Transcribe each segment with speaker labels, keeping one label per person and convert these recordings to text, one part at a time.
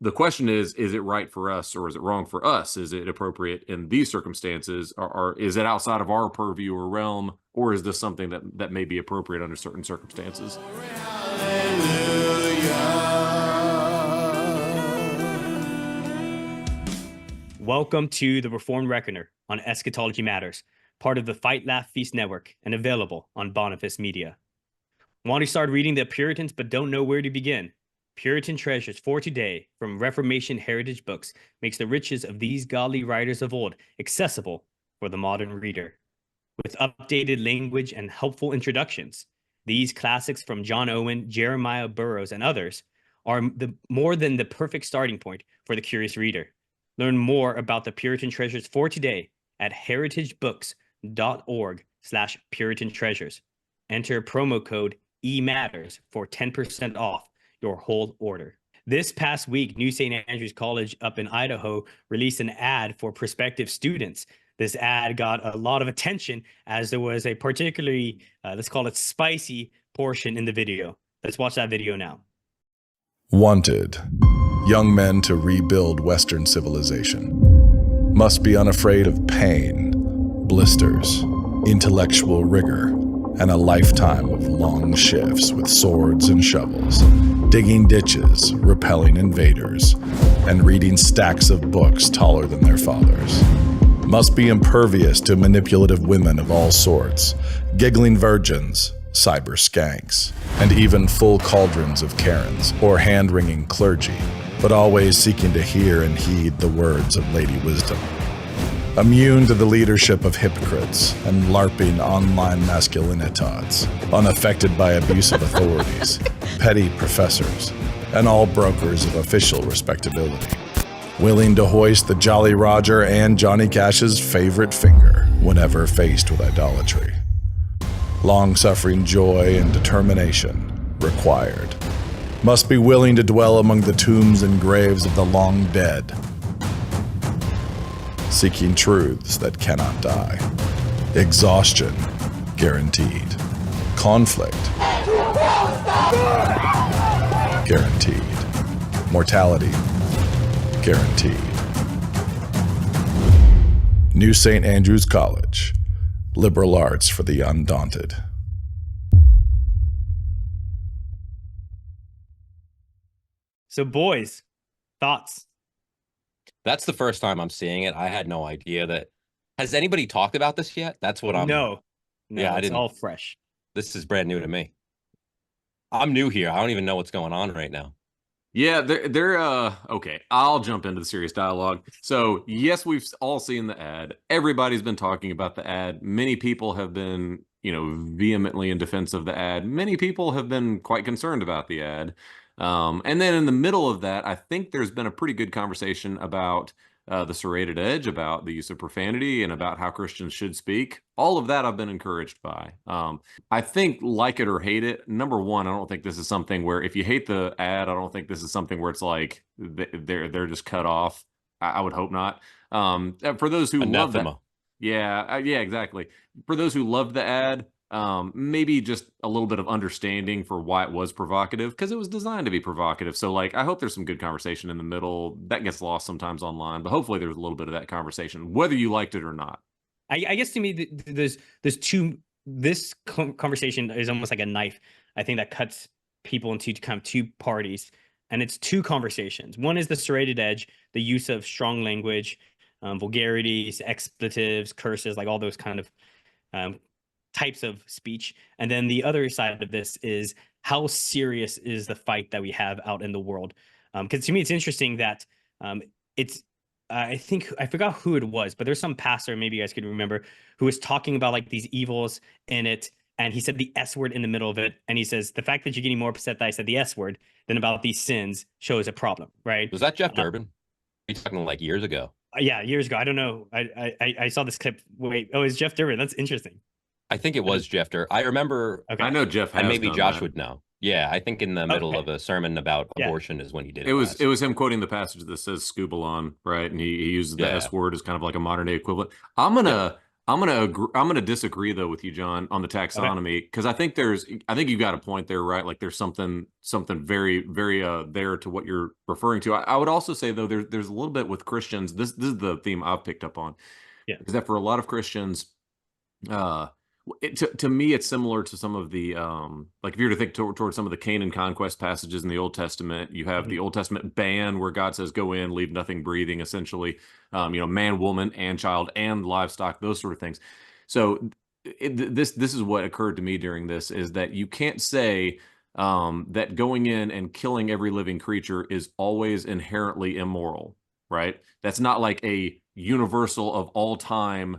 Speaker 1: The question is it right for us or is it wrong for us? Is it appropriate in these circumstances, or is it outside of our purview or realm, or is this something that may be appropriate under certain circumstances?
Speaker 2: Welcome to the Reformed Reckoner on Eschatology Matters, part of the Fight, Laugh, Feast Network and available on Boniface Media. Want to start reading the Puritans but don't know where to begin? Puritan Treasures for Today from Reformation Heritage Books makes the riches of these godly writers of old accessible for the modern reader. With updated language and helpful introductions, these classics from John Owen, Jeremiah Burroughs, and others are more than the perfect starting point for the curious reader. Learn more about the Puritan Treasures for Today at heritagebooks.org/Puritan Treasures. Enter promo code EMatters for 10% off your whole order. This past week, New St. Andrews College up in Idaho released an ad for prospective students. This ad got a lot of attention as there was a particularly, let's call it spicy portion in the video. Let's watch that video now.
Speaker 3: Wanted. Young men to rebuild Western civilization. Must be unafraid of pain, blisters, intellectual rigor, and a lifetime of long shifts with swords and shovels, digging ditches, repelling invaders, and reading stacks of books taller than their fathers. Must be impervious to manipulative women of all sorts, giggling virgins, cyber skanks, and even full cauldrons of Karens or hand-wringing clergy, but always seeking to hear and heed the words of Lady Wisdom. Immune to the leadership of hypocrites and LARPing online masculinitods, unaffected by abusive authorities, petty professors, and all brokers of official respectability. Willing to hoist the Jolly Roger and Johnny Cash's favorite finger whenever faced with idolatry. Long-suffering joy and determination required. Must be willing to dwell among the tombs and graves of the long dead, seeking truths that cannot die. Exhaustion guaranteed. Conflict guaranteed. Mortality guaranteed. New St. Andrews College. Liberal arts for the undaunted.
Speaker 2: So boys, thoughts?
Speaker 4: That's the first time I'm seeing it. I had no idea that. Has anybody talked about this yet? That's what I'm.
Speaker 2: No,
Speaker 4: Yeah, I
Speaker 2: it's
Speaker 4: didn't.
Speaker 2: all fresh.
Speaker 4: This is brand new to me. I'm new here. I don't even know what's going on right now.
Speaker 1: Yeah, they're okay. I'll jump into the serious dialogue. So, yes, we've all seen the ad. Everybody's been talking about the ad. Many people have been, vehemently in defense of the ad. Many people have been quite concerned about the ad. And then in the middle of that, I think there's been a pretty good conversation about the serrated edge, about the use of profanity, and about how Christians should speak. All of that I've been encouraged by. I think, like it or hate it, number one, I don't think this is something where if you hate the ad, I don't think this is something where it's like they're just cut off. I would hope not. For those who love that, yeah, exactly. For those who love the ad, maybe just a little bit of understanding for why it was provocative, because it was designed to be provocative. So, I hope there's some good conversation in the middle. That gets lost sometimes online, but hopefully there's a little bit of that conversation, whether you liked it or not.
Speaker 2: I guess to me, there's two. This conversation is almost like a knife. I think that cuts people into kind of two parties, and it's two conversations. One is the serrated edge, the use of strong language, vulgarities, expletives, curses, like all those kind of types of speech. And then the other side of this is how serious is the fight that we have out in the world? Because to me, it's interesting that it's. I think I forgot who it was, but there's some pastor, maybe you guys could remember, who was talking about like these evils in it. And he said the S word in the middle of it. And he says, the fact that you're getting more upset that I said the S word than about these sins shows a problem, right?
Speaker 4: Was that Jeff Durbin? Are you talking like years ago?
Speaker 2: Yeah, years ago. I don't know. I saw this clip. Wait, it's Jeff Durbin. That's interesting.
Speaker 4: I think it was Jeff Durbin. I remember.
Speaker 1: Okay. I know Jeff has
Speaker 4: and maybe
Speaker 1: done
Speaker 4: Josh
Speaker 1: that.
Speaker 4: would know. Yeah, I think in the middle of a sermon about abortion is when he did it.
Speaker 1: It was him quoting the passage that says "scubalon," right? And he uses the S word as kind of like a modern day equivalent. I'm gonna I'm gonna disagree though with you, John, on the
Speaker 2: Okay.
Speaker 1: taxonomy, because I think you've got a point there, right? Like there's something very very there to what you're referring to. I would also say though there's a little bit with Christians. This is the theme I've picked up on,
Speaker 2: Yeah.
Speaker 1: is that for a lot of Christians, uh to me it's similar to some of the like if you were to think towards some of the Canaan conquest passages in the Old Testament. You have
Speaker 2: Mhm.
Speaker 1: the Old Testament ban where God says go in, leave nothing breathing, essentially, man, woman, and child, and livestock, those sort of things. So this is what occurred to me during this, is that you can't say that going in and killing every living creature is always inherently immoral, right? That's not like a universal of all time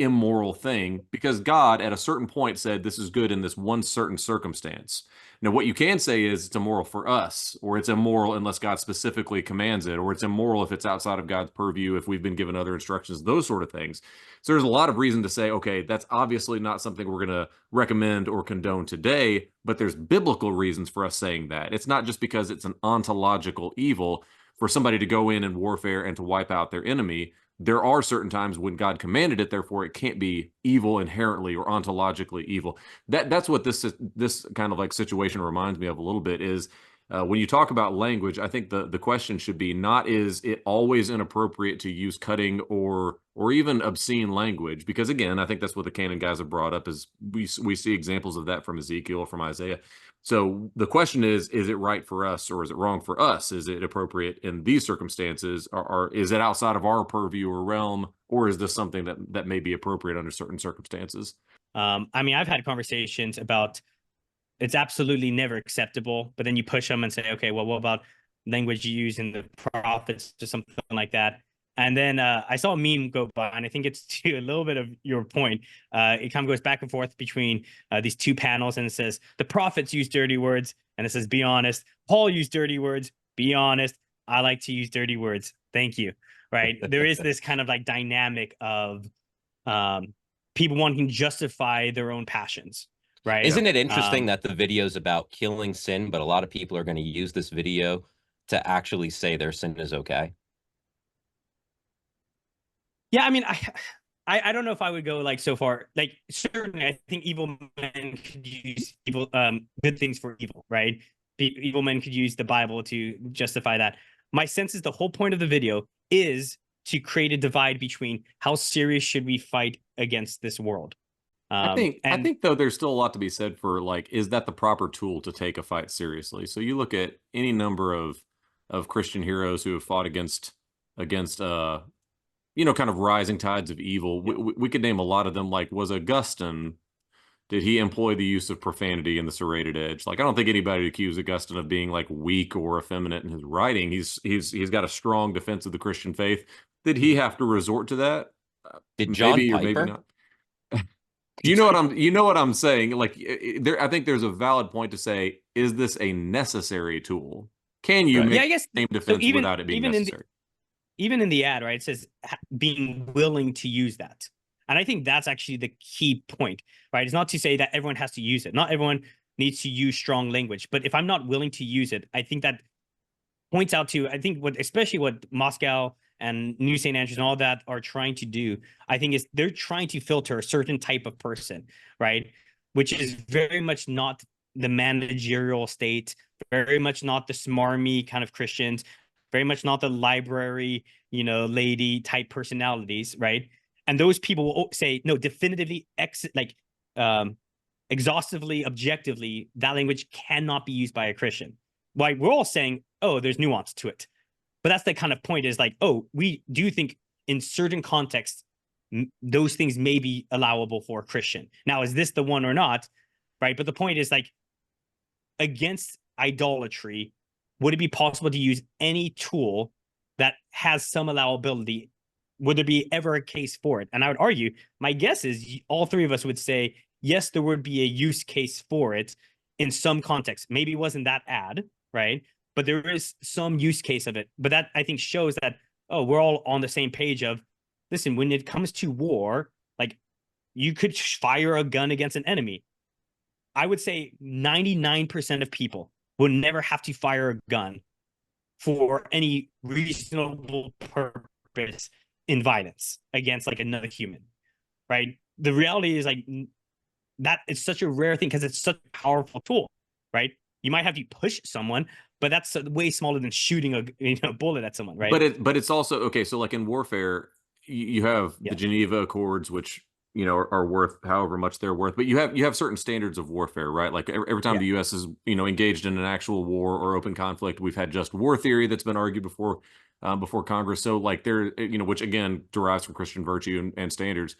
Speaker 1: immoral thing, because God at a certain point said this is good in this one certain circumstance. Now, what you can say is it's immoral for us, or it's immoral unless God specifically commands it, or it's immoral if it's outside of God's purview, if we've been given other instructions, those sort of things. So there's a lot of reason to say, okay, that's obviously not something we're going to recommend or condone today, but there's biblical reasons for us saying that. It's not just because it's an ontological evil for somebody to go in and warfare and to wipe out their enemy. There are certain times when God commanded it, therefore it can't be evil inherently or ontologically evil. That's what this kind of like situation reminds me of a little bit, is when you talk about language. I think the question should be not is it always inappropriate to use cutting or even obscene language, because again, I think that's what the canon guys have brought up, is we see examples of that from Ezekiel, from Isaiah. So the question is it right for us or is it wrong for us? Is it appropriate in these circumstances, or is it outside of our purview or realm, or is this something that may be appropriate under certain circumstances?
Speaker 2: I mean, I've had conversations about it's absolutely never acceptable, but then you push them and say, okay, well, what about language you use in the prophets or something like that? And then I saw a meme go by, and I think it's to a little bit of your point. It kind of goes back and forth between these two panels, and it says the prophets use dirty words, and it says be honest. Paul used dirty words. Be honest. I like to use dirty words. Thank you. Right. There is this kind of like dynamic of um, people wanting to justify their own passions. Right.
Speaker 4: Isn't it interesting
Speaker 2: Um,
Speaker 4: that the video's about killing sin, but a lot of people are going to use this video to actually say their sin is okay?
Speaker 2: Yeah, I mean, I don't know if I would go like so far. Like certainly, I think evil men could use evil good things for evil, right? Evil men could use the Bible to justify that. My sense is the whole point of the video is to create a divide between how serious should we fight against this world.
Speaker 1: I
Speaker 2: And
Speaker 1: think though there's still a lot to be said for, like, is that the proper tool to take a fight seriously? So you look at any number of Christian heroes who have fought against kind of rising tides of evil. We could name a lot of them. Like, was Augustine, did he employ the use of profanity in the Serrated Edge? Like, I don't think anybody accused Augustine of being like weak or effeminate in his writing. He's got a strong defense of the Christian faith. Did he have to resort to that?
Speaker 4: Did John
Speaker 1: Maybe or maybe
Speaker 4: Piper?
Speaker 1: not. You know what I'm saying? Like, there, I think there's a valid point to say, is this a necessary tool? Can you
Speaker 4: Right.
Speaker 2: yeah,
Speaker 1: make
Speaker 2: I guess
Speaker 1: the same
Speaker 2: so.
Speaker 1: defense without it being necessary?
Speaker 2: Even in the ad, right, it says being willing to use that. And I think that's actually the key point, right? It's not to say that everyone has to use it. Not everyone needs to use strong language. But if I'm not willing to use it, I think that points out to, I think especially what Moscow and New St. Andrews and all that are trying to do, I think is they're trying to filter a certain type of person, right? Which is very much not the managerial state, very much not the smarmy kind of Christians, very much not the library, lady type personalities, right? And those people will say, no, definitively, um, exhaustively, objectively, that language cannot be used by a Christian. Like we're all saying, oh, there's nuance to it. But that's the kind of point is like, oh, we do think in certain contexts, those things may be allowable for a Christian. Now, is this the one or not? Right. But the point is like, against idolatry, would it be possible to use any tool that has some allowability? Would there be ever a case for it? And I would argue, my guess is all three of us would say, yes, there would be a use case for it in some context. Maybe it wasn't that ad, right? But there is some use case of it. But that I think shows that, oh, we're all on the same page of, listen, when it comes to war, like you could fire a gun against an enemy. I would say 99% of people will never have to fire a gun for any reasonable purpose in violence against like another human. right? The reality is like that it's such a rare thing because it's such a powerful tool, right? You might have to push someone, but that's way smaller than shooting a bullet at someone, right?
Speaker 1: But it's also okay. So like in warfare, you have the
Speaker 2: Yeah.
Speaker 1: Geneva Accords, which are worth however much they're worth. But you have certain standards of warfare, right? Like every time
Speaker 2: Yeah.
Speaker 1: the U.S. is engaged in an actual war or open conflict, we've had just war theory that's been argued before Congress. So like there, which again derives from Christian virtue and standards.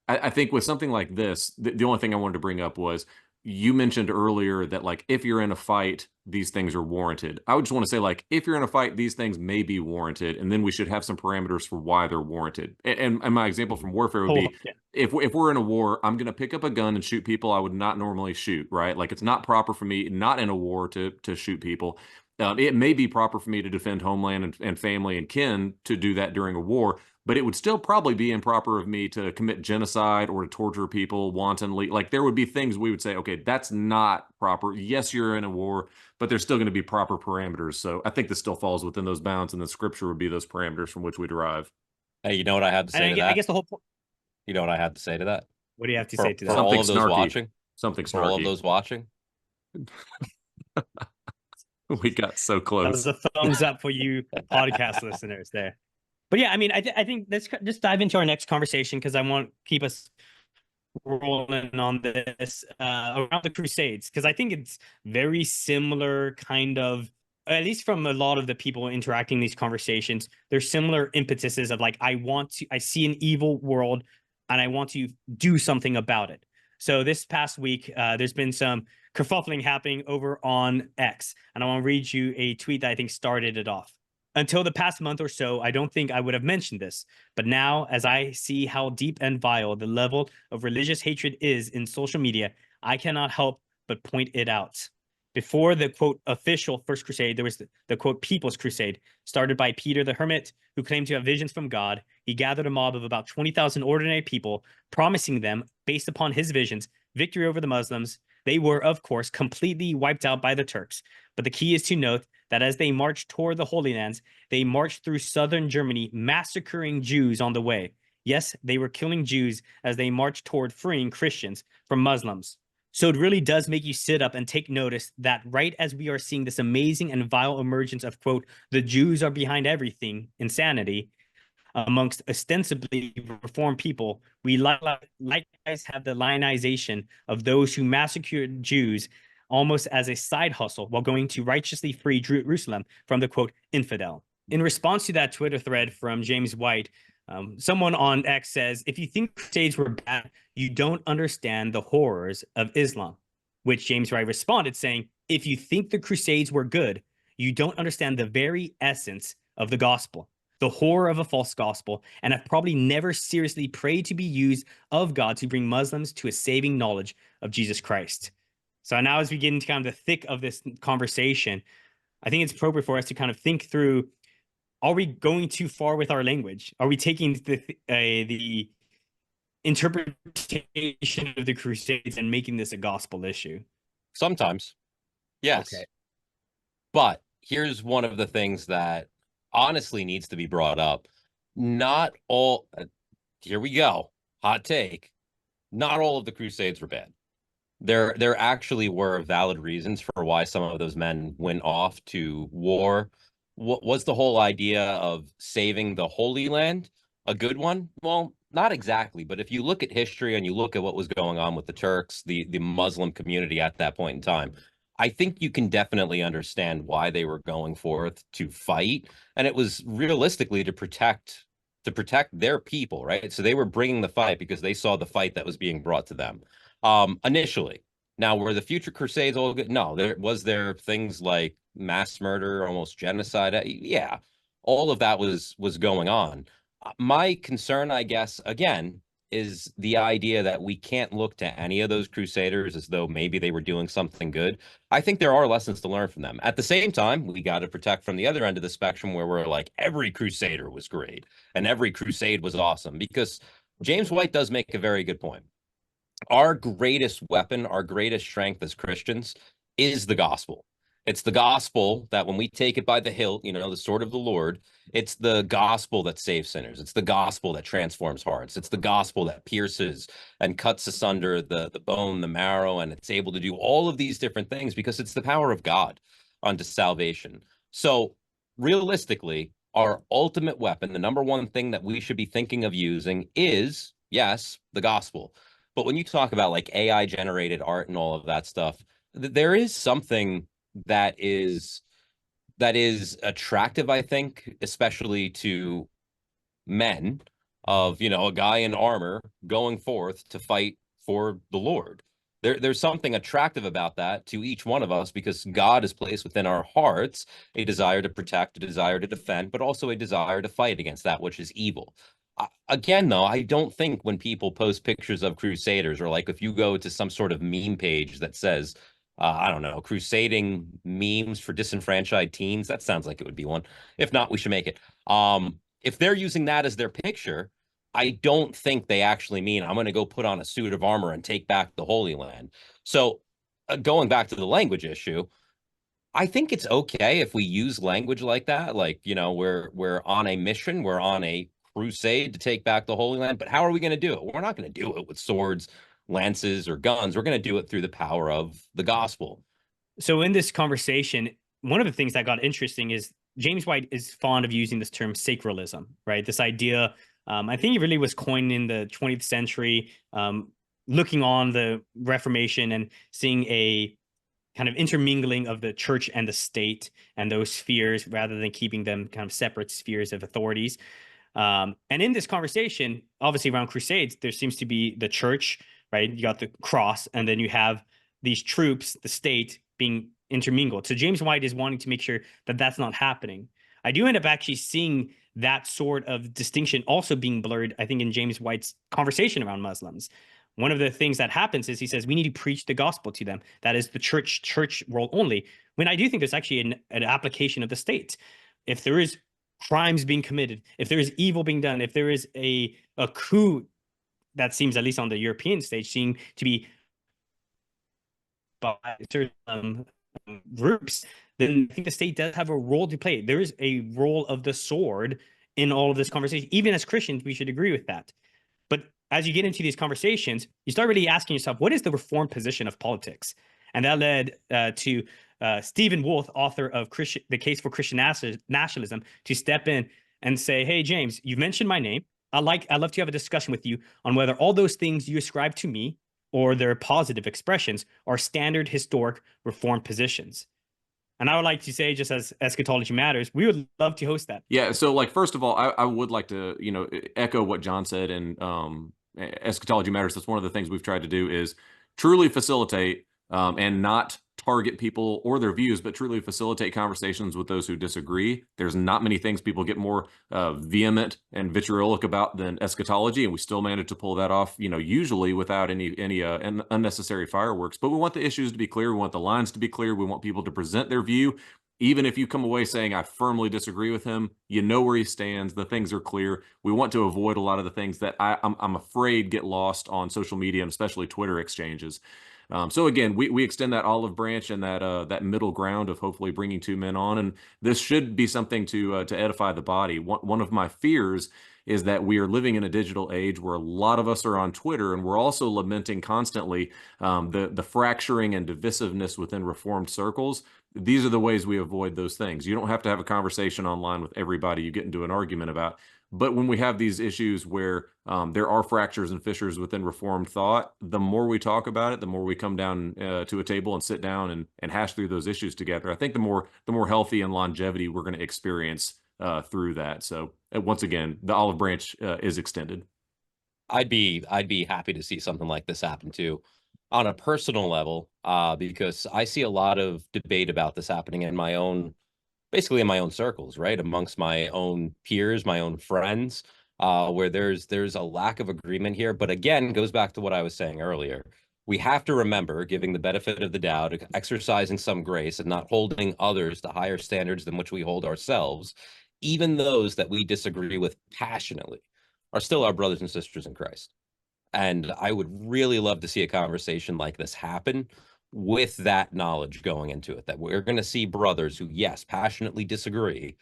Speaker 1: I think with something like this, the only thing I wanted to bring up was you mentioned earlier that like if you're in a fight, these things are warranted. I would just want to say like if you're in a fight, these things may be warranted, and then we should have some parameters for why they're warranted. And my example from warfare would be
Speaker 2: Yeah.
Speaker 1: if we're in a war, I'm going to pick up a gun and shoot people I would not normally shoot, right? Like it's not proper for me, not in a war, to shoot people. It may be proper for me to defend homeland and family and kin to do that during a war, but it would still probably be improper of me to commit genocide or to torture people wantonly. Like there would be things we would say, okay, that's not proper. Yes, you're in a war, but there's still going to be proper parameters. So I think this still falls within those bounds, and the scripture would be those parameters from which we derive.
Speaker 4: Hey, you know what I had to say
Speaker 2: And
Speaker 4: to
Speaker 2: I
Speaker 4: that?
Speaker 2: guess the whole point.
Speaker 4: You know what I had to say to that?
Speaker 2: What do you have to
Speaker 4: For,
Speaker 2: say to
Speaker 4: for
Speaker 2: that?
Speaker 4: all
Speaker 1: Something
Speaker 4: of those
Speaker 1: snarky.
Speaker 4: watching,
Speaker 1: Something
Speaker 4: for all of
Speaker 1: snarky.
Speaker 4: those watching,
Speaker 1: We got so
Speaker 2: That
Speaker 1: close.
Speaker 2: was a thumbs up for you podcast listeners there. But yeah, I mean, I think let's just dive into our next conversation because I want to keep us rolling on this around the Crusades, because I think it's very similar kind of, at least from a lot of the people interacting in these conversations, there's similar impetuses of like, I see an evil world and I want to do something about it. So this past week, there's been some kerfuffling happening over on X, and I want to read you a tweet that I think started it off. Until the past month or so, I don't think I would have mentioned this. But now, as I see how deep and vile the level of religious hatred is in social media, I cannot help but point it out. Before the, quote, official First Crusade, there was the quote, People's Crusade, started by Peter the Hermit, who claimed to have visions from God. He gathered a mob of about 20,000 ordinary people, promising them, based upon his visions, victory over the Muslims. They were, of course, completely wiped out by the Turks. But the key is to note that as they marched toward the Holy Lands, they marched through southern Germany, massacring Jews on the way. Yes, they were killing Jews as they marched toward freeing Christians from Muslims. So it really does make you sit up and take notice that right as we are seeing this amazing and vile emergence of, quote, the Jews are behind everything, insanity, amongst ostensibly reformed people, we likewise have the lionization of those who massacred Jews almost as a side hustle while going to righteously free Jerusalem from the, quote, infidel. In response to that Twitter thread from James White, someone on X says, if you think Crusades were bad, you don't understand the horrors of Islam, which James White responded saying, if you think the Crusades were good, you don't understand the very essence of the gospel, the horror of a false gospel, and have probably never seriously prayed to be used of God to bring Muslims to a saving knowledge of Jesus Christ. So now as we get into kind of the thick of this conversation, I think it's appropriate for us to kind of think through, are we going too far with our language? Are we taking the interpretation of the Crusades and making this a gospel issue?
Speaker 4: sometimes, yes.
Speaker 2: Okay.
Speaker 4: But here's one of the things that honestly needs to be brought up. Not all, here we go, hot take. Not all of the Crusades were bad. There actually were valid reasons for why some of those men went off to war. What was the whole idea of saving the Holy Land a good one? Well, not exactly, but if you look at history and you look at what was going on with the Turks, the Muslim community at that point in time, I think you can definitely understand why they were going forth to fight, and it was realistically to protect their people, right? So they were bringing the fight because they saw the fight that was being brought to them initially. Now, were the future Crusades all good? No, there things like mass murder, almost genocide. Yeah, all of that was going on. My concern, I guess, again, is the idea that we can't look to any of those crusaders as though maybe they were doing something good. I think there are lessons to learn from them. At the same time, we got to protect from the other end of the spectrum where we're like, every crusader was great and every crusade was awesome, because James White does make a very good point. Our greatest weapon, our greatest strength as Christians is the gospel. It's the gospel that when we take it by the hilt, you know, the sword of the Lord, it's the gospel that saves sinners. It's the gospel that transforms hearts. It's the gospel that pierces and cuts asunder the bone, the marrow, and it's able to do all of these different things because it's the power of God unto salvation. So realistically, our ultimate weapon, the number one thing that we should be thinking of using is, yes, the gospel. But when you talk about like AI generated art and all of that stuff, there is something that is attractive, I think, especially to men of, you know, a guy in armor going forth to fight for the Lord. There's something attractive about that to each one of us because God has placed within our hearts a desire to protect, a desire to defend, but also a desire to fight against that which is evil. Again, though, I don't think when people post pictures of Crusaders, or like if you go to some sort of meme page that says, I don't know, crusading memes for disenfranchised teens, that sounds like it would be one. If not, we should make it. If they're using that as their picture, I don't think they actually mean I'm going to go put on a suit of armor and take back the Holy Land. So going back to the language issue, I think it's okay if we use language like that, like, you know, we're on a mission, we're on a crusade to take back the Holy Land, but how are we going to do it? We're not going to do it with swords, lances, or guns. We're going to do it through the power of the gospel.
Speaker 2: So in this conversation, one of the things that got interesting is James White is fond of using this term sacralism, right? This idea, I think it really was coined in the 20th century, looking on the Reformation and seeing a kind of intermingling of the church and the state and those spheres rather than keeping them kind of separate spheres of authorities. And in this conversation, obviously around Crusades, there seems to be the church, right? You got the cross, and then you have these troops, the state, being intermingled. So James White is wanting to make sure that that's not happening. I do end up actually seeing that sort of distinction also being blurred, I think, in James White's conversation around Muslims. One of the things that happens is he says we need to preach the gospel to them. That is the church role only. When I do think there's actually an application of the state. If there is crimes being committed, if there is evil being done, if there is a coup that seems, at least on the European stage, seem to be by certain groups, then I think the state does have a role to play. There is a role of the sword in all of this conversation. Even as Christians, we should agree with that. But as you get into these conversations, you start really asking yourself, what is the reformed position of politics? And that led to Stephen Wolfe, author of The Case for Christian Nationalism, to step in and say, hey, James, you've mentioned my name. I'd love to have a discussion with you on whether all those things you ascribe to me or their positive expressions are standard historic reformed positions. And I would like to say, just as Eschatology Matters, we would love to host that.
Speaker 1: Yeah. So, like, first of all, I would like to, you know, echo what John said. And Eschatology Matters, that's one of the things we've tried to do is truly facilitate and not target people or their views, but truly facilitate conversations with those who disagree. There's not many things people get more vehement and vitriolic about than eschatology, and we still manage to pull that off, you know, usually without any unnecessary fireworks. But we want the issues to be clear. We want the lines to be clear. We want people to present their view. Even if you come away saying, I firmly disagree with him, you know where he stands. The things are clear. We want to avoid a lot of the things that I'm afraid get lost on social media, and especially Twitter exchanges. So again, we extend that olive branch and that middle ground of hopefully bringing two men on, and this should be something to edify the body. One of my fears is that we are living in a digital age where a lot of us are on Twitter, and we're also lamenting constantly the fracturing and divisiveness within Reformed circles. These are the ways we avoid those things. You don't have to have a conversation online with everybody you get into an argument about. But when we have these issues where there are fractures and fissures within Reformed thought, the more we talk about it, the more we come down to a table and sit down and hash through those issues together. I think the more healthy and longevity we're going to experience through that. So once again, the olive branch is extended.
Speaker 4: I'd be happy to see something like this happen too, on a personal level, because I see a lot of debate about this happening in my own. Basically in my own circles, right? Amongst my own peers, my own friends, where there's a lack of agreement here. But again, goes back to what I was saying earlier. We have to remember, giving the benefit of the doubt, exercising some grace and not holding others to higher standards than which we hold ourselves, even those that we disagree with passionately, are still our brothers and sisters in Christ. And I would really love to see a conversation like this happen, with that knowledge going into it, that we're going to see brothers who, yes, passionately disagree,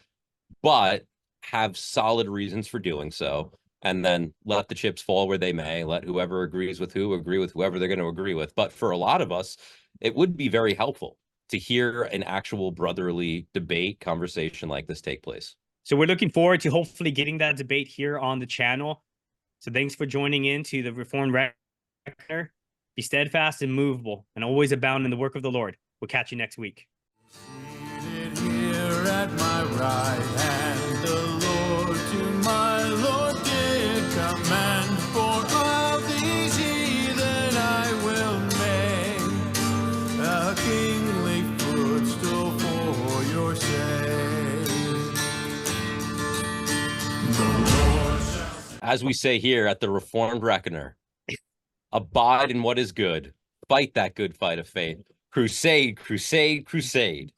Speaker 4: but have solid reasons for doing so, and then let the chips fall where they may, let whoever agrees with who agree with whoever they're going to agree with. But for a lot of us, it would be very helpful to hear an actual brotherly debate conversation like this take place.
Speaker 2: So we're looking forward to hopefully getting that debate here on the channel. So thanks for joining in to the Reformed Reckoner. Be steadfast and immovable, and always abound in the work of the Lord. We'll catch you next week.
Speaker 5: Seated here at my right hand, the Lord to my Lord did command, for of these heathen I will make a kingly footstool for your sake. The Lord shall...
Speaker 4: As we say here at the Reformed Reckoner, abide in what is good, fight that good fight of faith, crusade, crusade, crusade.